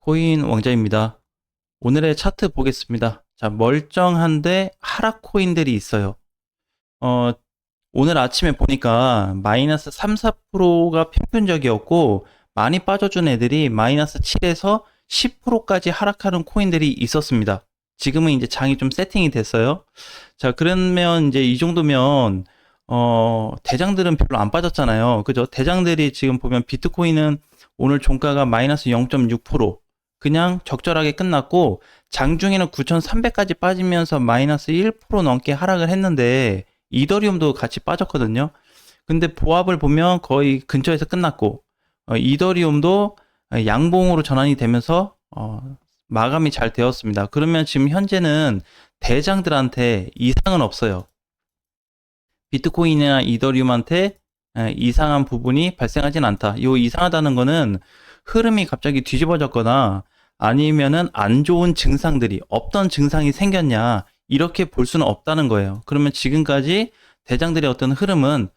코인 왕자입니다. 오늘의 차트 보겠습니다. 자, 멀쩡한데 하락 코인들이 있어요. 어, 오늘 아침에 보니까 마이너스 3, 4%가 평균적이었고 많이 빠져준 애들이 마이너스 7에서 10%까지 하락하는 코인들이 있었습니다. 지금은 이제 장이 좀 세팅이 됐어요. 자, 그러면 이제 이 정도면 대장들은 별로 안 빠졌잖아요. 그죠? 대장들이 지금 보면 비트코인은 오늘 종가가 마이너스 0.6%, 그냥 적절하게 끝났고 장중에는 9,300까지 빠지면서 마이너스 1% 넘게 하락을 했는데 이더리움도 같이 빠졌거든요. 근데 보합을 보면 거의 근처에서 끝났고 이더리움도 양봉으로 전환이 되면서 마감이 잘 되었습니다. 그러면 지금 현재는 대장들한테 이상은 없어요. 비트코인이나 이더리움한테 이상한 부분이 발생하진 않다. 이 이상하다는 거는 흐름이 갑자기 뒤집어졌거나 아니면은 안 좋은 증상들이 없던 증상이 생겼냐 이렇게 볼 수는 없다는 거예요. 그러면 지금까지 대장들의 어떤 흐름은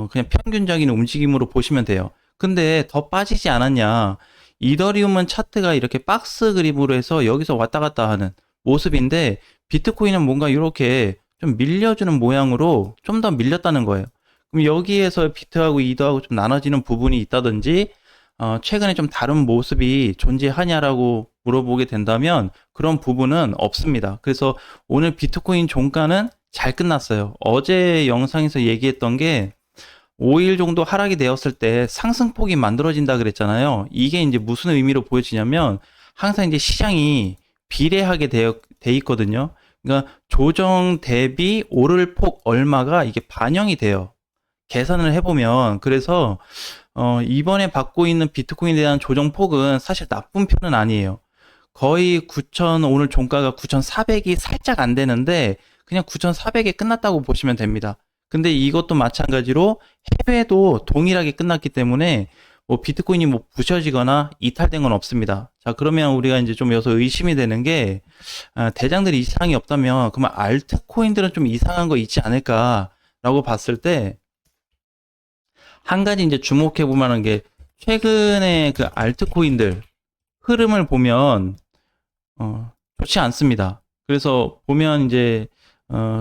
그냥 평균적인 움직임으로 보시면 돼요. 근데 더 빠지지 않았냐? 이더리움은 차트가 이렇게 박스 그림으로 해서 여기서 왔다 갔다 하는 모습인데 비트코인은 뭔가 이렇게 좀 밀려주는 모양으로 좀 더 밀렸다는 거예요. 그럼 여기에서 비트하고 이더하고 좀 나눠지는 부분이 있다든지 최근에 좀 다른 모습이 존재하냐라고 물어보게 된다면 그런 부분은 없습니다. 그래서 오늘 비트코인 종가는 잘 끝났어요. 어제 영상에서 얘기했던 게 5일 정도 하락이 되었을 때 상승폭이 만들어진다 그랬잖아요. 이게 이제 무슨 의미로 보여지냐면 항상 이제 시장이 비례하게 돼 있거든요. 그러니까 조정 대비 오를 폭 얼마가 이게 반영이 돼요. 계산을 해보면. 그래서 이번에 받고 있는 비트코인에 대한 조정 폭은 사실 나쁜 편은 아니에요. 거의 9천, 오늘 종가가 9,400이 살짝 안 되는데 그냥 9,400에 끝났다고 보시면 됩니다. 근데 이것도 마찬가지로 해외도 동일하게 끝났기 때문에 뭐 비트코인이 뭐 부셔지거나 이탈된 건 없습니다. 자, 그러면 우리가 이제 좀 여기서 의심이 되는 게 대장들이 이상이 없다면 그러면 알트코인들은 좀 이상한 거 있지 않을까라고 봤을 때 한 가지 이제 주목해 볼 만한 게 최근에 그 알트코인들 흐름을 보면 좋지 않습니다. 그래서 보면 이제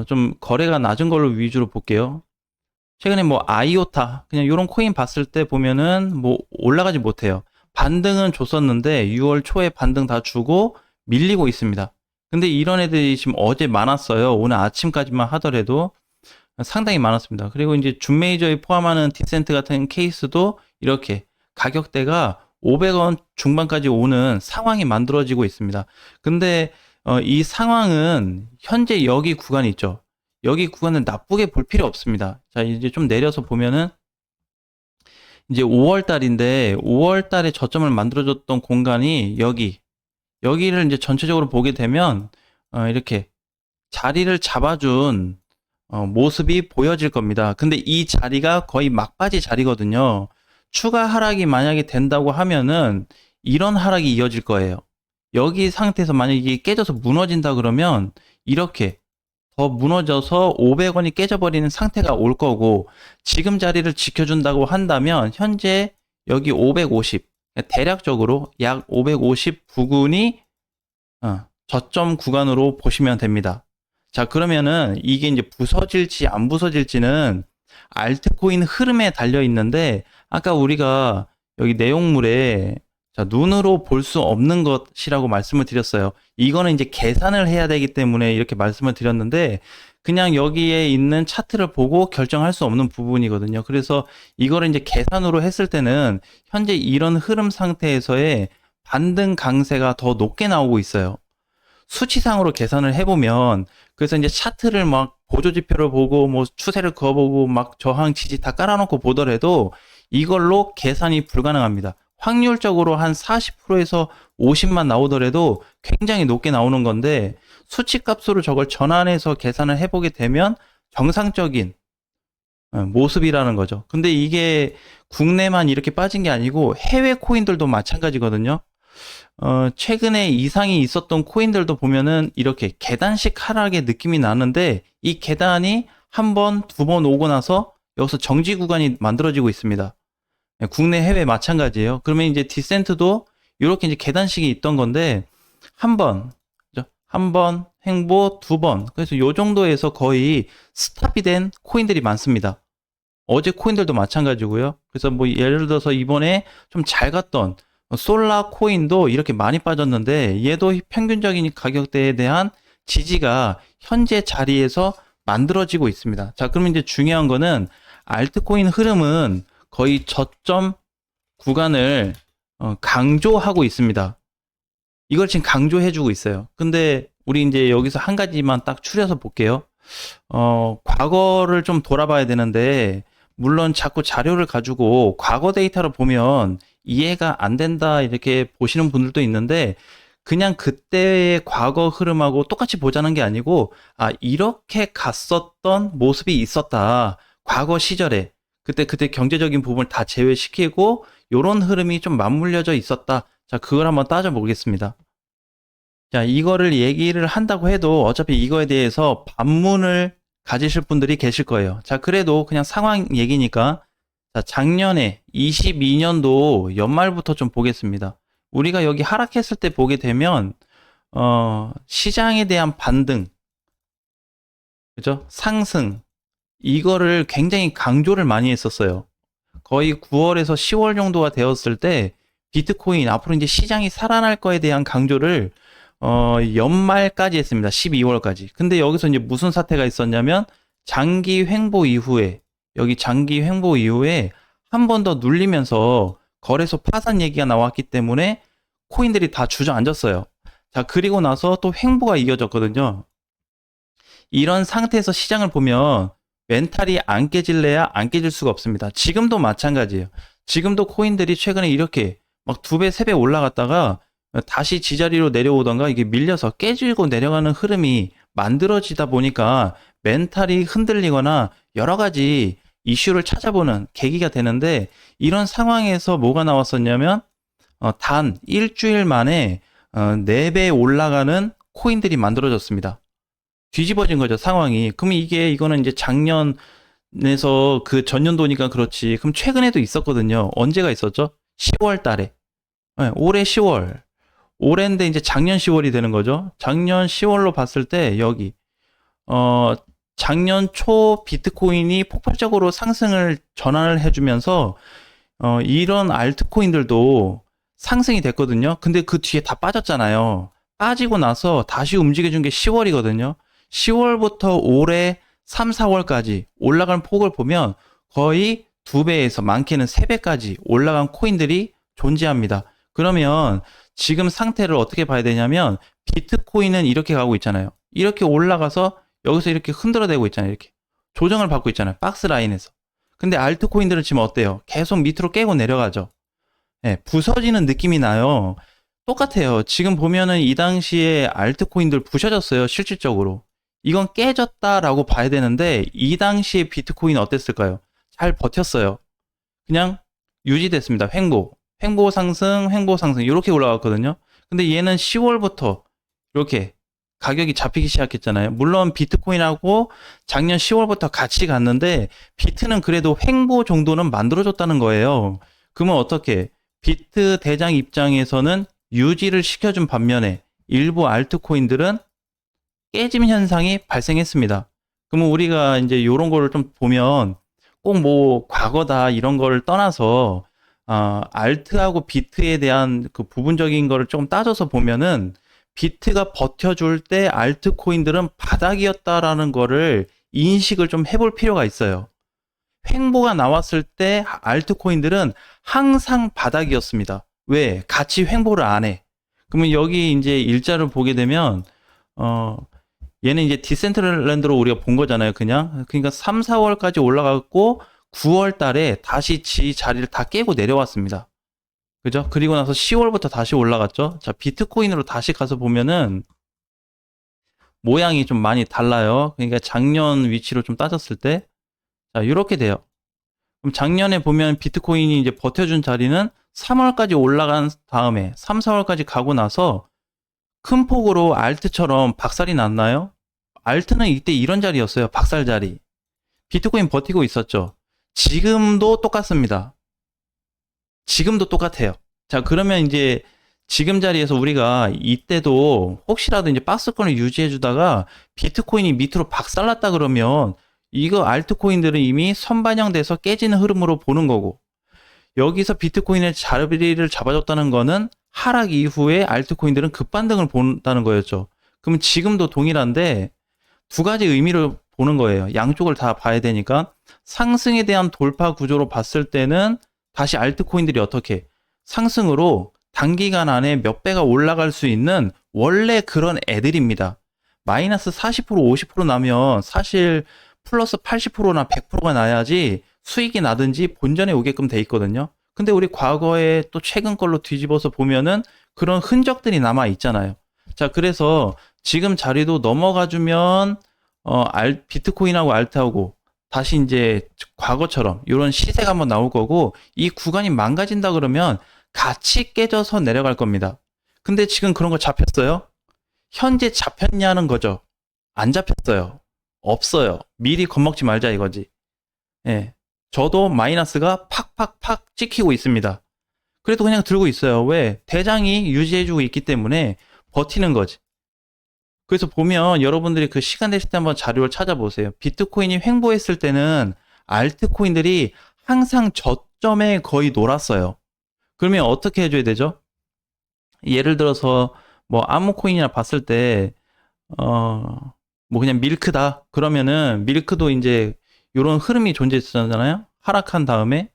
좀 거래가 낮은 걸로 위주로 볼게요. 최근에 뭐 아이오타 그냥 이런 코인 봤을 때 보면은 뭐 올라가지 못해요. 반등은 줬었는데 6월 초에 반등 다 주고 밀리고 있습니다. 근데 이런 애들이 지금 어제 많았어요. 오늘 아침까지만 하더라도 상당히 많았습니다. 그리고 이제 준 메이저에 포함하는 디센트 같은 케이스도 이렇게 가격대가 500원 중반까지 오는 상황이 만들어지고 있습니다. 근데 이 상황은 현재 여기 구간이 있죠. 여기 구간은 나쁘게 볼 필요 없습니다. 자, 이제 좀 내려서 보면은 이제 5월 달인데 5월 달에 저점을 만들어줬던 공간이 여기를 이제 전체적으로 보게 되면 이렇게 자리를 잡아준 모습이 보여질 겁니다. 근데 이 자리가 거의 막바지 자리거든요. 추가 하락이 만약에 된다고 하면은 이런 하락이 이어질 거예요. 여기 상태에서 만약에 이게 깨져서 무너진다 그러면 이렇게 더 무너져서 500원이 깨져버리는 상태가 올 거고 지금 자리를 지켜준다고 한다면 현재 여기 550 대략적으로 약 550 부근이 저점 구간으로 보시면 됩니다. 자, 그러면은 이게 이제 부서질지 안 부서질지는 알트코인 흐름에 달려 있는데 아까 우리가 여기 내용물에 자, 눈으로 볼 수 없는 것이라고 말씀을 드렸어요. 이거는 이제 계산을 해야 되기 때문에 이렇게 말씀을 드렸는데 그냥 여기에 있는 차트를 보고 결정할 수 없는 부분이거든요. 그래서 이거를 이제 계산으로 했을 때는 현재 이런 흐름 상태에서의 반등 강세가 더 높게 나오고 있어요. 수치상으로 계산을 해보면 그래서 이제 차트를 막 보조지표를 보고 뭐 추세를 그어보고 막 저항 지지 다 깔아놓고 보더라도 이걸로 계산이 불가능합니다. 확률적으로 한 40%에서 50만 나오더라도 굉장히 높게 나오는 건데 수치값으로 저걸 전환해서 계산을 해보게 되면 정상적인 모습이라는 거죠. 근데 이게 국내만 이렇게 빠진 게 아니고 해외 코인들도 마찬가지거든요. 최근에 이상이 있었던 코인들도 보면은 이렇게 계단식 하락의 느낌이 나는데 이 계단이 한 번, 두 번 오고 나서 여기서 정지 구간이 만들어지고 있습니다. 국내 해외 마찬가지예요. 그러면 이제 디센트도 이렇게 이제 계단식이 있던 건데, 한 번, 그죠? 한 번, 횡보, 두 번. 그래서 요 정도에서 거의 스탑이 된 코인들이 많습니다. 어제 코인들도 마찬가지고요. 그래서 뭐 예를 들어서 이번에 좀 잘 갔던 솔라 코인도 이렇게 많이 빠졌는데 얘도 평균적인 가격대에 대한 지지가 현재 자리에서 만들어지고 있습니다. 자, 그러면 이제 중요한 거는 알트코인 흐름은 거의 저점 구간을 강조하고 있습니다. 이걸 지금 강조해주고 있어요. 근데 우리 이제 여기서 한 가지만 딱 추려서 볼게요. 과거를 좀 돌아봐야 되는데, 물론 자꾸 자료를 가지고 과거 데이터를 보면 이해가 안 된다 이렇게 보시는 분들도 있는데, 그냥 그때의 과거 흐름하고 똑같이 보자는 게 아니고, 아, 이렇게 갔었던 모습이 있었다. 과거 시절에. 그때 경제적인 부분을 다 제외시키고, 요런 흐름이 좀 맞물려져 있었다. 자, 그걸 한번 따져보겠습니다. 자, 이거를 얘기를 한다고 해도 어차피 이거에 대해서 반문을 가지실 분들이 계실 거예요. 자, 그래도 그냥 상황 얘기니까, 자, 작년에 22년도 연말부터 좀 보겠습니다. 우리가 여기 하락했을 때 보게 되면, 시장에 대한 반등, 그죠? 상승, 이거를 굉장히 강조를 많이 했었어요. 거의 9월에서 10월 정도가 되었을 때, 비트코인, 앞으로 이제 시장이 살아날 거에 대한 강조를 연말까지 했습니다. 12월까지. 근데 여기서 이제 무슨 사태가 있었냐면, 장기 횡보 이후에, 여기 장기 횡보 이후에 한 번 더 눌리면서 거래소 파산 얘기가 나왔기 때문에 코인들이 다 주저앉았어요. 자, 그리고 나서 또 횡보가 이어졌거든요. 이런 상태에서 시장을 보면 멘탈이 안 깨질래야 안 깨질 수가 없습니다. 지금도 마찬가지예요. 지금도 코인들이 최근에 이렇게 막 2배, 3배 올라갔다가 다시 지자리로 내려오던가 이게 밀려서 깨지고 내려가는 흐름이 만들어지다 보니까 멘탈이 흔들리거나 여러 가지 이슈를 찾아보는 계기가 되는데, 이런 상황에서 뭐가 나왔었냐면 단 일주일 만에 4배 올라가는 코인들이 만들어졌습니다. 뒤집어진 거죠, 상황이. 그럼 이거는 이제 작년에서 그 전년도니까 그렇지. 그럼 최근에도 있었거든요. 언제가 있었죠? 10월 달에. 네, 올해 10월. 올해인데 이제 작년 10월이 되는 거죠. 작년 10월로 봤을 때 여기 작년 초 비트코인이 폭발적으로 상승을 전환을 해주면서 이런 알트코인들도 상승이 됐거든요. 근데 그 뒤에 다 빠졌잖아요. 빠지고 나서 다시 움직여준 게 10월이거든요. 10월부터 올해 3, 4월까지 올라간 폭을 보면 거의 2배에서 많게는 3배까지 올라간 코인들이 존재합니다. 그러면 지금 상태를 어떻게 봐야 되냐면, 비트코인은 이렇게 가고 있잖아요. 이렇게 올라가서 여기서 이렇게 흔들어대고 있잖아요. 이렇게 조정을 받고 있잖아요. 박스 라인에서. 근데 알트코인들은 지금 어때요? 계속 밑으로 깨고 내려가죠. 네, 부서지는 느낌이 나요. 똑같아요. 지금 보면은 이 당시에 알트코인들 부셔졌어요. 실질적으로. 이건 깨졌다라고 봐야 되는데, 이 당시에 비트코인 어땠을까요? 잘 버텼어요. 그냥 유지됐습니다. 횡보 상승, 횡보 상승 이렇게 올라갔거든요. 근데 얘는 10월부터 이렇게 가격이 잡히기 시작했잖아요. 물론 비트코인하고 작년 10월부터 같이 갔는데, 비트는 그래도 횡보 정도는 만들어줬다는 거예요. 그러면 어떻게? 비트 대장 입장에서는 유지를 시켜준 반면에 일부 알트코인들은 깨짐 현상이 발생했습니다. 그러면 우리가 이제 이런 거를 좀 보면, 꼭 뭐 과거다 이런 거를 떠나서 알트하고 비트에 대한 그 부분적인 거를 좀 따져서 보면은, 비트가 버텨줄 때 알트코인들은 바닥이었다라는 거를 인식을 좀 해볼 필요가 있어요. 횡보가 나왔을 때 알트코인들은 항상 바닥이었습니다. 왜? 같이 횡보를 안 해. 그러면 여기 이제 일자를 보게 되면, 얘는 이제 디센트럴랜드로 우리가 본 거잖아요, 그냥. 그러니까 3, 4월까지 올라갔고, 9월 달에 다시 지 자리를 다 깨고 내려왔습니다. 그죠? 그리고 나서 10월부터 다시 올라갔죠. 자, 비트코인으로 다시 가서 보면은 모양이 좀 많이 달라요. 그러니까 작년 위치로 좀 따졌을 때. 자, 이렇게 돼요. 그럼 작년에 보면 비트코인이 이제 버텨준 자리는 3월까지 올라간 다음에 3, 4월까지 가고 나서 큰 폭으로 알트처럼 박살이 났나요? 알트는 이때 이런 자리였어요. 박살 자리. 비트코인 버티고 있었죠. 지금도 똑같습니다. 지금도 똑같아요. 자, 그러면 이제 지금 자리에서 우리가 이때도 혹시라도 이제 박스권을 유지해 주다가 비트코인이 밑으로 박살났다 그러면 이거 알트코인들은 이미 선반영돼서 깨지는 흐름으로 보는 거고, 여기서 비트코인의 자리를 잡아줬다는 거는 하락 이후에 알트코인들은 급반등을 본다는 거였죠. 그러면 지금도 동일한데 두 가지 의미로 보는 거예요. 양쪽을 다 봐야 되니까. 상승에 대한 돌파 구조로 봤을 때는 다시 알트코인들이 어떻게 상승으로 단기간 안에 몇 배가 올라갈 수 있는 원래 그런 애들입니다. 마이너스 40% 50% 나면 사실 플러스 80%나 100%가 나야지 수익이 나든지 본전에 오게끔 돼 있거든요. 근데 우리 과거에 또 최근 걸로 뒤집어서 보면은 그런 흔적들이 남아 있잖아요. 자, 그래서 지금 자리도 넘어가 주면 비트코인하고 알트하고 다시 이제 과거처럼 이런 시세가 한번 나올 거고, 이 구간이 망가진다 그러면 같이 깨져서 내려갈 겁니다. 근데 지금 그런 거 잡혔어요? 현재 잡혔냐는 거죠. 안 잡혔어요. 없어요. 미리 겁먹지 말자 이거지. 예. 저도 마이너스가 팍팍팍 찍히고 있습니다. 그래도 그냥 들고 있어요. 왜? 대장이 유지해주고 있기 때문에 버티는 거지. 그래서 보면 여러분들이 그 시간 되실 때 한번 자료를 찾아보세요. 비트코인이 횡보했을 때는 알트코인들이 항상 저점에 거의 놀았어요. 그러면 어떻게 해줘야 되죠? 예를 들어서 뭐 아무 코인이나 봤을 때 뭐 그냥 밀크다 그러면은 밀크도 이제 이런 흐름이 존재했잖아요. 하락한 다음에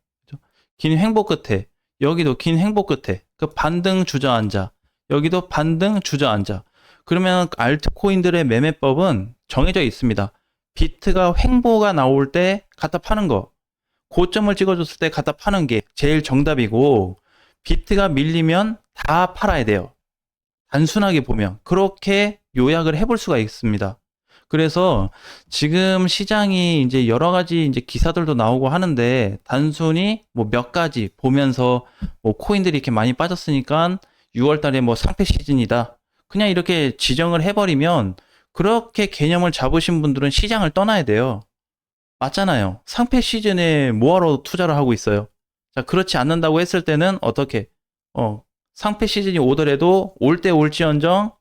긴 횡보 끝에, 여기도 긴 횡보 끝에 그 반등 주저앉아, 여기도 반등 주저앉아. 그러면 알트코인들의 매매법은 정해져 있습니다. 비트가 횡보가 나올 때 갖다 파는 거, 고점을 찍어줬을 때 갖다 파는 게 제일 정답이고, 비트가 밀리면 다 팔아야 돼요. 단순하게 보면 그렇게 요약을 해볼 수가 있습니다. 그래서 지금 시장이 이제 여러 가지 이제 기사들도 나오고 하는데, 단순히 뭐 몇 가지 보면서 뭐 코인들이 이렇게 많이 빠졌으니까 6월 달에 뭐 상패 시즌이다, 그냥 이렇게 지정을 해버리면, 그렇게 개념을 잡으신 분들은 시장을 떠나야 돼요. 맞잖아요. 상패 시즌에 뭐하러 투자를 하고 있어요? 자, 그렇지 않는다고 했을 때는 어떻게? 상패 시즌이 오더라도 올 때 올지언정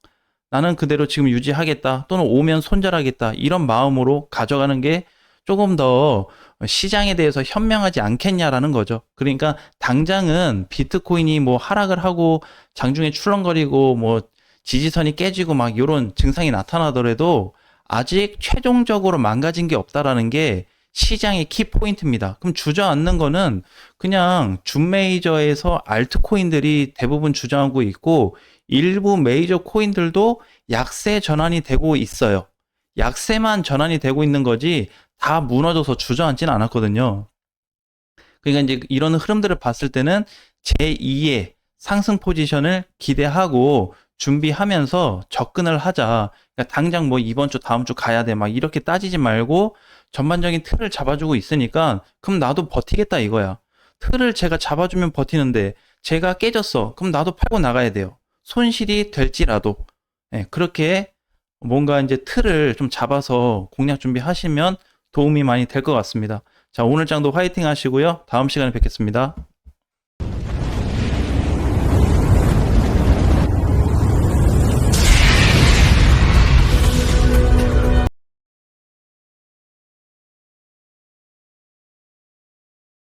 나는 그대로 지금 유지하겠다, 또는 오면 손절하겠다, 이런 마음으로 가져가는 게 조금 더 시장에 대해서 현명하지 않겠냐라는 거죠. 그러니까 당장은 비트코인이 뭐 하락을 하고 장중에 출렁거리고 뭐 지지선이 깨지고 막 이런 증상이 나타나더라도 아직 최종적으로 망가진 게 없다라는 게 시장의 키포인트입니다. 그럼 주저앉는 거는 그냥 준 메이저에서 알트코인들이 대부분 주저앉고 있고, 일부 메이저 코인들도 약세 전환이 되고 있어요. 약세만 전환이 되고 있는 거지 다 무너져서 주저앉지는 않았거든요. 그러니까 이제 이런 흐름들을 봤을 때는 제2의 상승 포지션을 기대하고 준비하면서 접근을 하자. 그러니까 당장 뭐 이번 주 다음 주 가야 돼 막 이렇게 따지지 말고, 전반적인 틀을 잡아주고 있으니까 그럼 나도 버티겠다 이거야. 틀을 제가 잡아주면 버티는데 제가 깨졌어, 그럼 나도 팔고 나가야 돼요. 손실이 될지라도. 예, 그렇게 뭔가 이제 틀을 좀 잡아서 공략 준비하시면 도움이 많이 될 것 같습니다. 자, 오늘 장도 화이팅 하시고요. 다음 시간에 뵙겠습니다.